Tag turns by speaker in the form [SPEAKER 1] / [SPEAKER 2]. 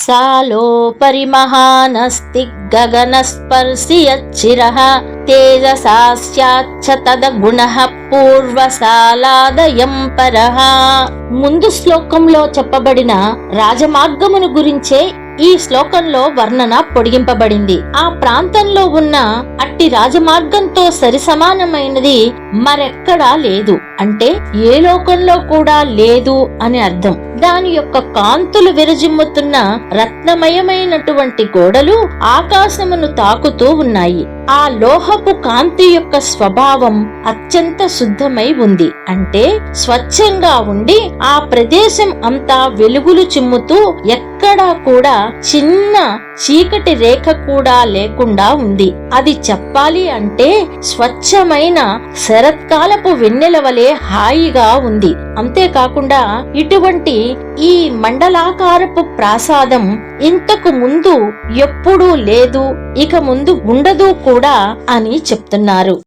[SPEAKER 1] సాలోపరి మహానస్తి గగనస్పర్శి యచ్చిరః తేజసాస్యాచ్చ తదగుణః పూర్వసాలాదయం పరః. ముందు శ్లోకంలో చెప్పబడిన రాజమార్గమును గురించే ఈ శ్లోకంలో వర్ణన పొడిగింపబడింది. ఆ ప్రాంతంలో ఉన్న అట్టి రాజమార్గంతో సరిసమానమైనది మరెక్కడా లేదు, అంటే ఏ లోకంలో కూడా లేదు అని అర్థం. దాని యొక్క కాంతులు విరజిమ్ముతున్న రత్నమయమైనటువంటి గోడలు ఆకాశమును తాకుతూ ఉన్నాయి. ఆ లోహపు కాంతి యొక్క స్వభావం అత్యంత శుద్ధమై ఉంది, అంటే స్వచ్ఛంగా ఉండి ఆ ప్రదేశం అంతా వెలుగులు చిమ్ముతూ ఎక్కడా కూడా చిన్న చీకటి రేఖ కూడా లేకుండా ఉంది. అది చెప్పాలి అంటే స్వచ్ఛమైన శరత్కాలపు వెన్నెల వలె హాయిగా ఉంది. అంతేకాకుండా ఇటువంటి ఈ మండలాకారపు ప్రాసాదం ఇంతకు ముందు ఎప్పుడూ లేదు, ఇక ముందు ఉండదు కూడా అని చెప్తున్నారు.